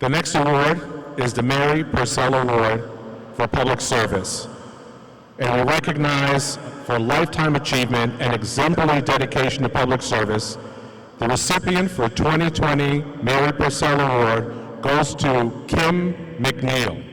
The next award is the Mary Purcell Award for Public Service, and we recognize for lifetime achievement and exemplary dedication to public service. The recipient for 2020 Mary Purcell Award goes to Kim McNeal.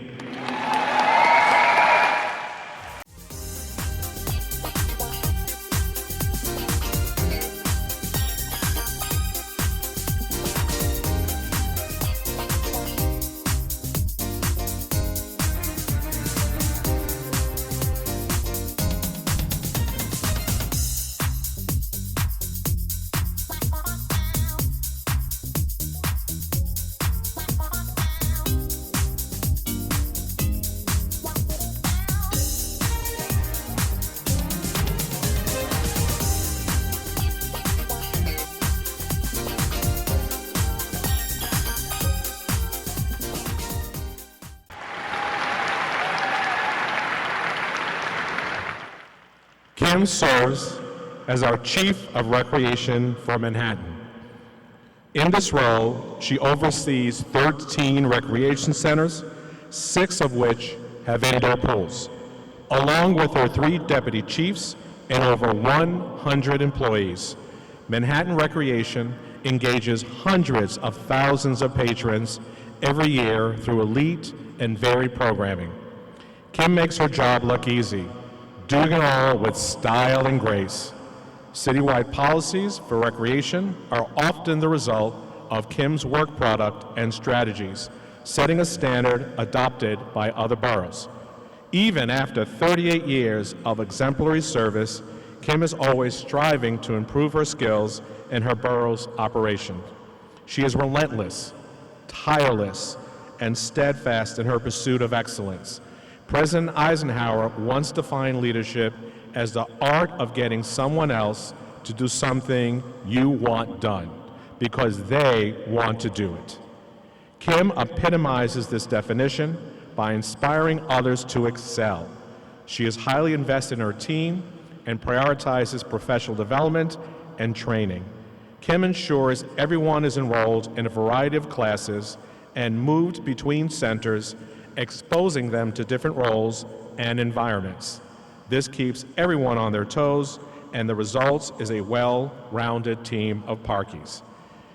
Kim serves as our Chief of Recreation for Manhattan. In this role, she oversees 13 recreation centers, 6 of which have indoor pools, along with her 3 deputy chiefs and over 100 employees. Manhattan Recreation engages hundreds of thousands of patrons every year through elite and varied programming. Kim makes her job look easy, doing it all with style and grace. Citywide policies for recreation are often the result of Kim's work product and strategies, setting a standard adopted by other boroughs. Even after 38 years of exemplary service, Kim is always striving to improve her skills in her borough's operation. She is relentless, tireless, and steadfast in her pursuit of excellence. President Eisenhower once defined leadership as the art of getting someone else to do something you want done because they want to do it. Kim epitomizes this definition by inspiring others to excel. She is highly invested in her team and prioritizes professional development and training. Kim ensures everyone is enrolled in a variety of classes and moved between centers, exposing them to different roles and environments. This keeps everyone on their toes, and the result is a well-rounded team of Parkies.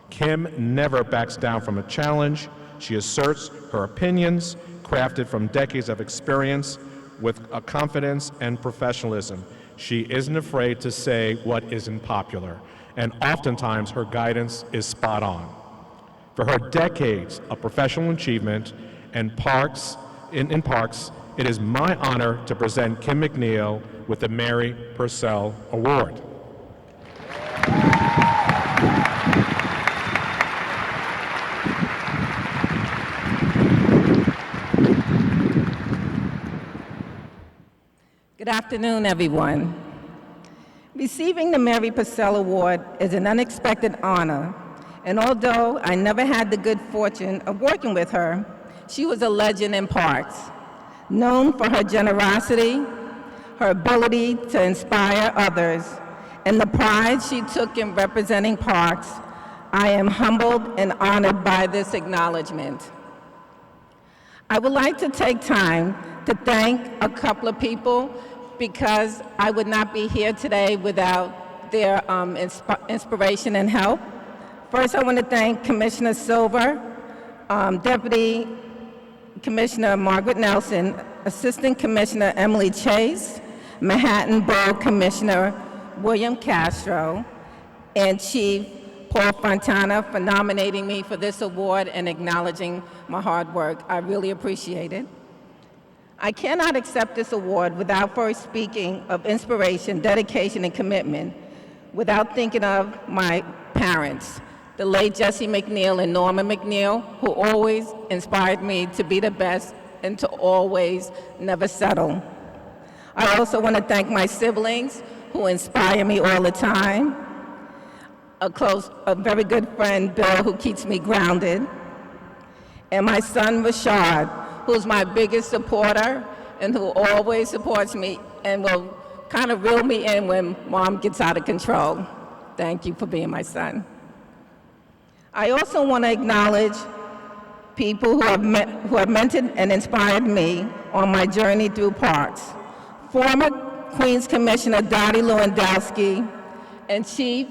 Kim never backs down from a challenge. She asserts her opinions, crafted from decades of experience, with a confidence and professionalism. She isn't afraid to say what isn't popular, and oftentimes her guidance is spot on. For her decades of professional achievement in parks, it is my honor to present Kim McNeal with the Mary Purcell Award. Good afternoon, everyone. Receiving the Mary Purcell Award is an unexpected honor, and although I never had the good fortune of working with her, she was a legend in parks, known for her generosity, her ability to inspire others, and the pride she took in representing parks. I am humbled and honored by this acknowledgement. I would like to take time to thank a couple of people because I would not be here today without their inspiration and help. First, I want to thank Commissioner Silver, Deputy Commissioner Margaret Nelson, Assistant Commissioner Emily Chase, Manhattan Borough Commissioner William Castro, and Chief Paul Fontana for nominating me for this award and acknowledging my hard work. I really appreciate it. I cannot accept this award without first speaking of inspiration, dedication, and commitment, without thinking of my parents, the late Jessie McNeal and Norma McNeal, who always inspired me to be the best and to always never settle. I also want to thank my siblings who inspire me all the time, a very good friend, Bill, who keeps me grounded, and my son, Rashad, who's my biggest supporter and who always supports me and will kind of reel me in when Mom gets out of control. Thank you for being my son. I also want to acknowledge people who have mentored and inspired me on my journey through parks. Former Queens Commissioner Dottie Lewandowski and Chief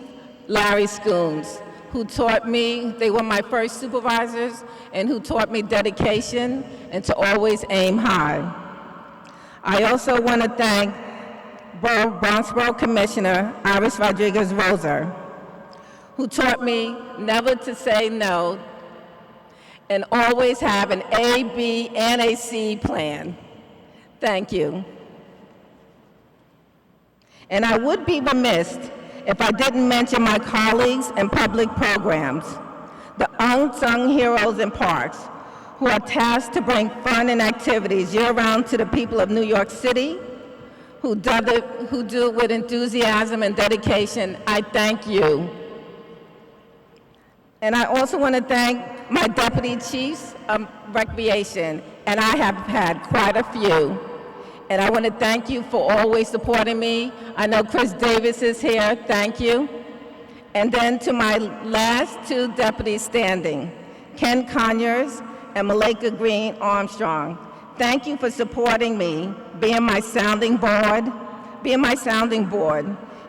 Larry Scooms, who taught me, they were my first supervisors, and who taught me dedication and to always aim high. I also want to thank Bronxborough Commissioner Iris Rodriguez-Rosa, who taught me never to say no and always have an A, B, and a C plan. Thank you. And I would be remiss if I didn't mention my colleagues in public programs, the unsung heroes in parks, who are tasked to bring fun and activities year-round to the people of New York City, who do it with enthusiasm and dedication. I thank you. And I also want to thank my deputy chiefs of recreation, and I have had quite a few. And I want to thank you for always supporting me. I know Chris Davis is here, thank you. And then to my last two deputies standing, Ken Conyers and Malika Green Armstrong. Thank you for supporting me, being my sounding board,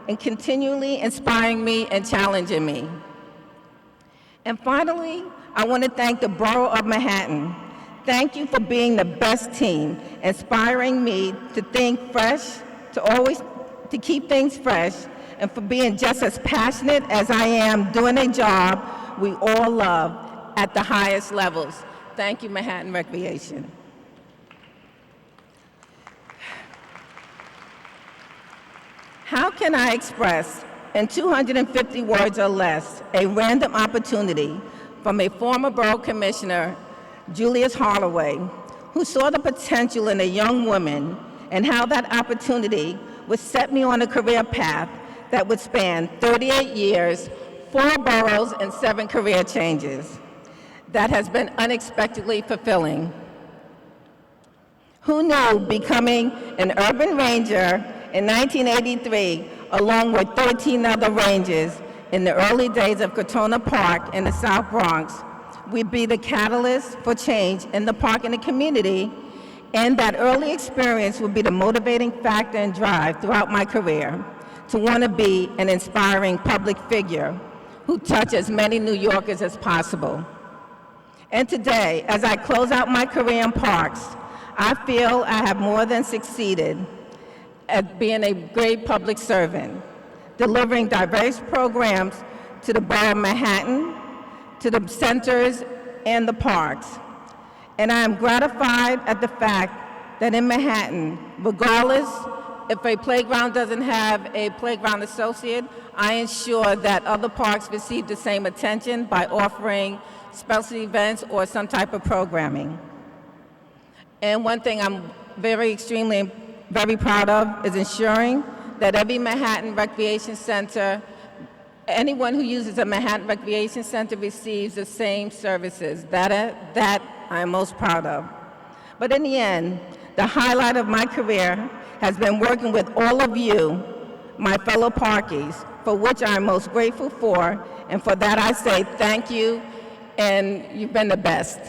and continually inspiring me and challenging me. And finally, I want to thank the Borough of Manhattan. Thank you for being the best team, inspiring me to think fresh, to keep things fresh, and for being just as passionate as I am doing a job we all love at the highest levels. Thank you, Manhattan Recreation. How can I express, in 250 words or less, a random opportunity from a former borough commissioner, Julius Holloway, who saw the potential in a young woman and how that opportunity would set me on a career path that would span 38 years, 4 boroughs, and 7 career changes. That has been unexpectedly fulfilling. Who knew becoming an urban ranger in 1983, along with 13 other rangers in the early days of Katona Park in the South Bronx, would be the catalyst for change in the park and the community, and that early experience would be the motivating factor and drive throughout my career to want to be an inspiring public figure who touch as many New Yorkers as possible. And today, as I close out my career in parks, I feel I have more than succeeded at being a great public servant, delivering diverse programs to the Borough of Manhattan, to the centers and the parks. And I am gratified at the fact that in Manhattan, regardless if a playground doesn't have a playground associate, I ensure that other parks receive the same attention by offering special events or some type of programming. And one thing I'm very proud of is ensuring that every Manhattan Recreation Center, anyone who uses a Manhattan Recreation Center receives the same services. That I'm most proud of. But in the end, the highlight of my career has been working with all of you, my fellow Parkies, for which I'm most grateful for, and for that I say thank you, and you've been the best.